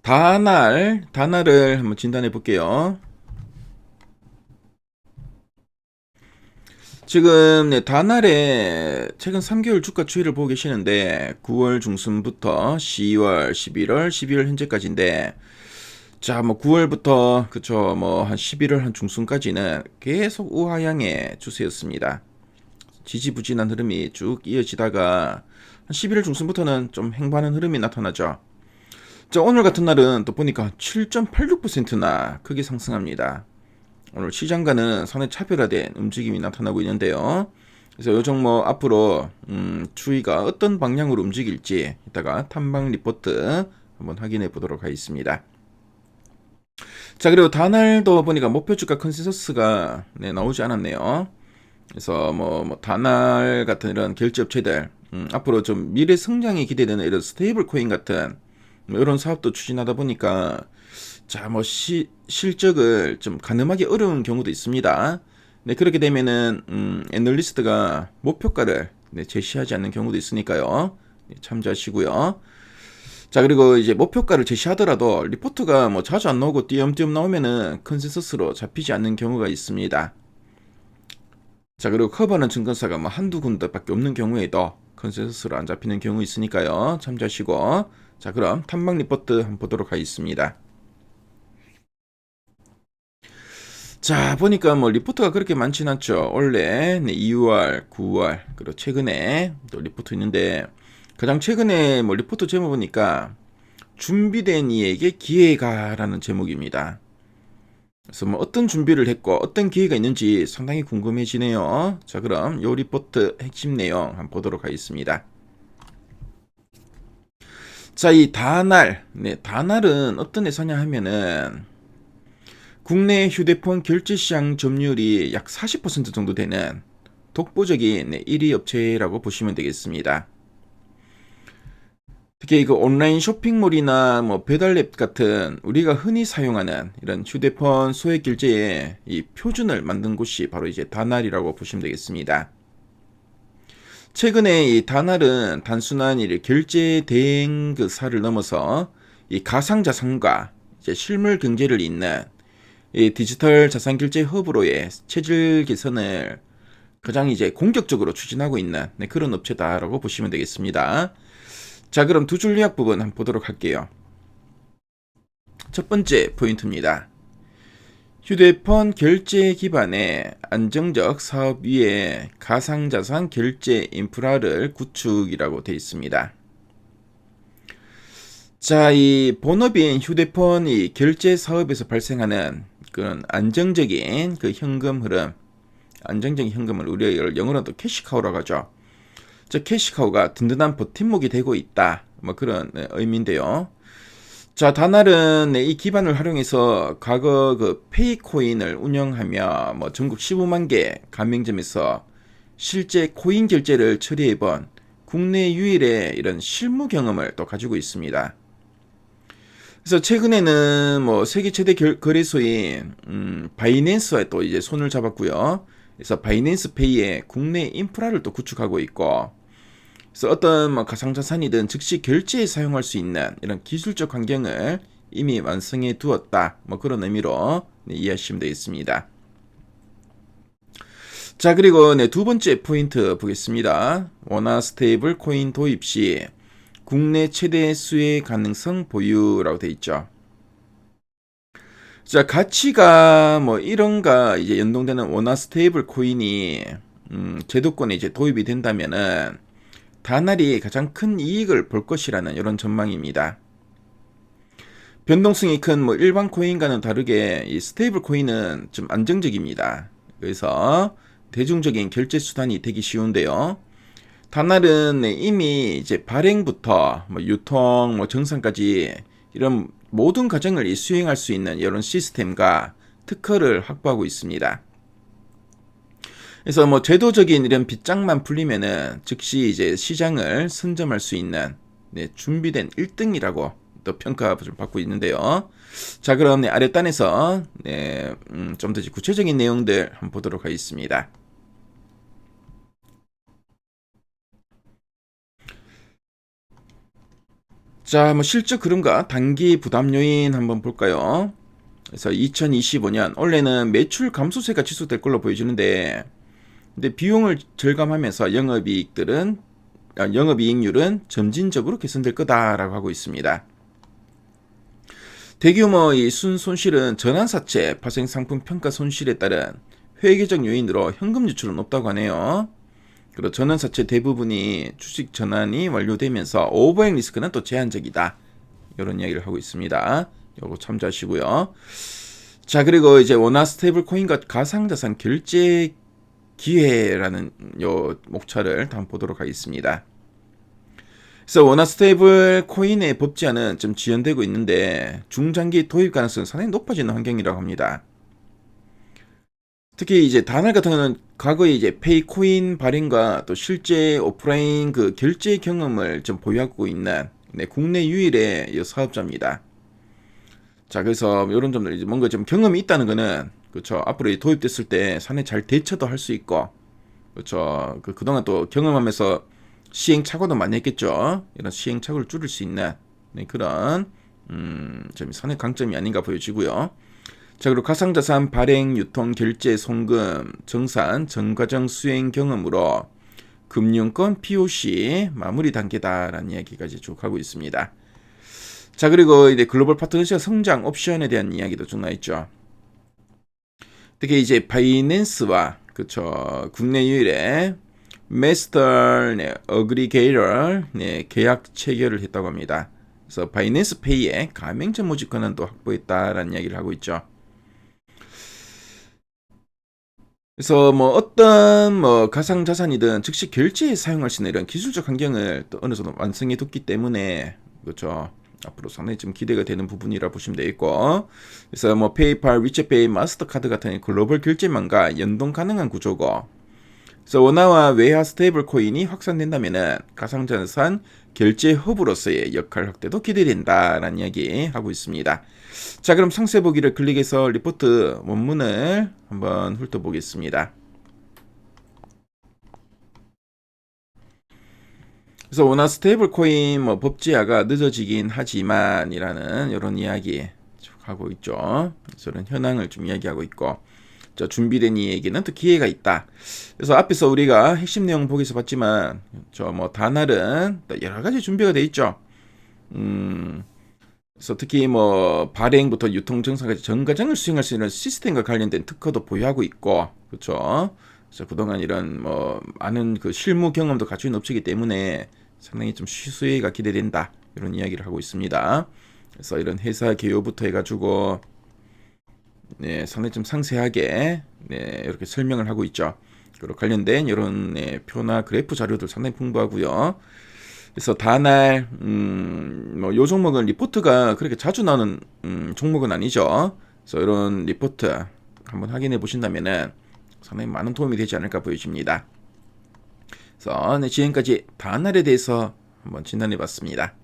다날을 한번 진단해 볼게요. 지금 다날의 최근 3개월 주가 추이를 보고 계시는데 9월 중순부터 10월, 11월, 12월 현재까지인데 자, 뭐 9월부터 그쵸 뭐 한 11월 한 중순까지는 계속 우하향의 추세였습니다. 지지부진한 흐름이 쭉 이어지다가 한 11월 중순부터는 좀 횡보하는 흐름이 나타나죠. 자, 오늘 같은 날은 또 보니까 7.86%나 크게 상승합니다. 오늘 시장과는 상당히 차별화된 움직임이 나타나고 있는데요. 그래서 요 종목 앞으로 추이가 어떤 방향으로 움직일지 이따가 탐방 리포트 한번 확인해 보도록 하겠습니다. 자, 그리고 다날도 보니까 목표 주가 컨센서스가 나오지 않았네요. 그래서 다날 같은 이런 결제 업체들 앞으로 좀 미래 성장이 기대되는 이런 스테이블 코인 같은 뭐 이런 사업도 추진하다 보니까 자, 실적을 좀 가늠하기 어려운 경우도 있습니다. 네, 그렇게 되면은 애널리스트가 목표가를 제시하지 않는 경우도 있으니까요. 네, 참조하시고요. 자, 그리고 이제 목표가를 제시하더라도 리포트가 뭐 자주 안 나오고 띄엄띄엄 나오면은 컨센서스로 잡히지 않는 경우가 있습니다. 자, 그리고 커버는 증권사가 뭐 한두 군데밖에 없는 경우에도 컨센서스로 안 잡히는 경우 있으니까요. 참조하시고. 자, 그럼 탐방 리포트 한번 보도록 하겠습니다. 자, 보니까 뭐 리포트가 그렇게 많진 않죠. 원래 2월, 9월, 그리고 최근에 또 리포트 있는데 가장 최근에 뭐 리포트 제목 보니까 준비된 이에게 기회가라는 제목입니다. 그래서 뭐 어떤 준비를 했고 어떤 기회가 있는지 상당히 궁금해지네요. 자, 그럼 요 리포트 핵심 내용 한번 보도록 하겠습니다. 자, 이 다날은 어떤 회사냐 하면은 국내 휴대폰 결제 시장 점유율이 약 40% 정도 되는 독보적인 1위 업체라고 보시면 되겠습니다. 특히 그 온라인 쇼핑몰이나 뭐 배달앱 같은 우리가 흔히 사용하는 이런 휴대폰 소액 결제의 이 표준을 만든 곳이 바로 이제 다날이라고 보시면 되겠습니다. 최근에 이 다날은 단순한 이 결제 대행사를 넘어서 이 가상자산과 이제 실물 경제를 잇는 이 디지털 자산 결제 허브로의 체질 개선을 가장 이제 공격적으로 추진하고 있는 그런 업체다라고 보시면 되겠습니다. 자, 그럼 두 줄 요약 부분 한번 보도록 할게요. 첫 번째 포인트입니다. 휴대폰 결제 기반의 안정적 사업 위에 가상자산 결제 인프라를 구축이라고 되어 있습니다. 자, 이 본업인 휴대폰 이 결제 사업에서 발생하는 그런 안정적인 그 현금 흐름, 안정적인 현금을 우리가 영어로도 캐시카우라고 하죠. 저 캐시카우가 든든한 버팀목이 되고 있다. 뭐 그런 의미인데요. 자, 다날은 이 기반을 활용해서 과거 그 페이코인을 운영하며 뭐 전국 15만 개 가맹점에서 실제 코인 결제를 처리해본 국내 유일의 이런 실무 경험을 또 가지고 있습니다. 그래서 최근에는 뭐 세계 최대 거래소인 바이낸스와 또 이제 손을 잡았고요. 그래서 바이낸스 페이에 국내 인프라를 또 구축하고 있고, 그래서 어떤 뭐 가상자산이든 즉시 결제에 사용할 수 있는 이런 기술적 환경을 이미 완성해 두었다. 뭐 그런 의미로 이해하시면 되겠습니다. 자, 그리고 두 번째 포인트 보겠습니다. 원화 스테이블 코인 도입 시 국내 최대 수혜 가능성 보유라고 돼 있죠. 자, 가치가 뭐 1원과 이제 연동되는 원화 스테이블 코인이 제도권에 이제 도입이 된다면은 다날이 가장 큰 이익을 볼 것이라는 이런 전망입니다. 변동성이 큰 뭐 일반 코인과는 다르게 이 스테이블 코인은 좀 안정적입니다. 그래서 대중적인 결제 수단이 되기 쉬운데요. 다날은 이미 이제 발행부터 뭐 유통, 뭐 정산까지 이런 모든 과정을 수행할 수 있는 이런 시스템과 특허를 확보하고 있습니다. 그래서 뭐 제도적인 이런 빗장만 풀리면은 즉시 이제 시장을 선점할 수 있는 준비된 1등이라고 또 평가 좀 받고 있는데요. 자, 그럼 아랫단에서 좀 더 구체적인 내용들 한번 보도록 하겠습니다. 자, 뭐 실적 흐름과 단기 부담 요인 한번 볼까요? 그래서 2025년 원래는 매출 감소세가 지속될 걸로 보여지는데, 근데 비용을 절감하면서 영업이익률은 점진적으로 개선될 거다라고 하고 있습니다. 대규모 이 순손실은 전환사채 발생 상품 평가 손실에 따른 회계적 요인으로 현금 유출은 높다고 하네요. 그리고 전환사채 대부분이 주식 전환이 완료되면서 오버행 리스크는 또 제한적이다. 이런 이야기를 하고 있습니다. 이거 참조하시고요. 자, 그리고 이제 원화 스테이블 코인과 가상자산 결제 기회라는 요 목차를 한번 보도록 하겠습니다. 그래서 원화 스테이블 코인의 법 제한은 좀 지연되고 있는데 중장기 도입 가능성은 상당히 높아지는 환경이라고 합니다. 특히 이제 다날 같은 경우는 과거에 이제 페이코인 발행과 또 실제 오프라인 그 결제 경험을 좀 보유하고 있는 국내 유일의 사업자입니다. 자, 그래서 이런 점들 이제 뭔가 좀 경험이 있다는 거는 그렇죠. 앞으로 도입됐을 때 상당히 잘 대처도 할 수 있고 그렇죠. 그동안 또 경험하면서 시행착오도 많이 했겠죠. 이런 시행착오를 줄일 수 있는 그런 점이 상당히 강점이 아닌가 보여지고요. 자, 그리고 가상자산 발행, 유통, 결제, 송금, 정산, 전과정 수행 경험으로 금융권 POC 마무리 단계다라는 이야기까지 쭉 하고 있습니다. 자, 그리고 이제 글로벌 파트너십 성장 옵션에 대한 이야기도 좀 나있죠. 특히 이제 바이낸스와 그쵸 국내 유일의 마스터 어그리게이터 계약 체결을 했다고 합니다. 그래서 바이낸스 페이에 가맹점 모집 권한도 확보했다라는 이야기를 하고 있죠. 그래서 뭐 어떤 뭐 가상 자산이든 즉시 결제에 사용할 수 있는 이런 기술적 환경을 또 어느 정도 완성해 뒀기 때문에 그렇죠. 앞으로 상당히 좀 기대가 되는 부분이라 보시면 되겠고, 그래서 뭐 페이팔, 위챗페이, 마스터카드 같은 글로벌 결제망과 연동 가능한 구조고, 그래서 원화와 외화 스테이블 코인이 확산된다면은 가상자산 결제 허브로서의 역할 확대도 기대된다라는 이야기 하고 있습니다. 자, 그럼 상세 보기를 클릭해서 리포트 원문을 한번 훑어보겠습니다. 그래서 원화 스테이블 코인 뭐 법제화가 늦어지긴 하지만이라는 이런 이야기 하고 있죠. 저는 현황을 좀 이야기하고 있고, 준비된 이에게는 또 기회가 있다. 그래서 앞에서 우리가 핵심 내용 보기에서 봤지만 저 뭐 다날은 또 여러 가지 준비가 돼 있죠. 그래서 특히 뭐 발행부터 유통 정상까지 전 과정을 수행할 수 있는 시스템과 관련된 특허도 보유하고 있고, 그렇죠. 그래서 그동안 이런 뭐 많은 그 실무 경험도 갖추인 업체이기 때문에 상당히 좀 수혜가 기대된다. 이런 이야기를 하고 있습니다. 그래서 이런 회사 개요부터 해가지고 상당히 좀 상세하게 이렇게 설명을 하고 있죠. 그리고 관련된 이런 표나 그래프 자료들 상당히 풍부하고요. 그래서 다날 뭐 요 종목은 리포트가 그렇게 자주 나오는 종목은 아니죠. 그래서 이런 리포트 한번 확인해 보신다면은 상당히 많은 도움이 되지 않을까 보여집니다. 그래서 지금까지 다날에 대해서 한번 진단해 봤습니다.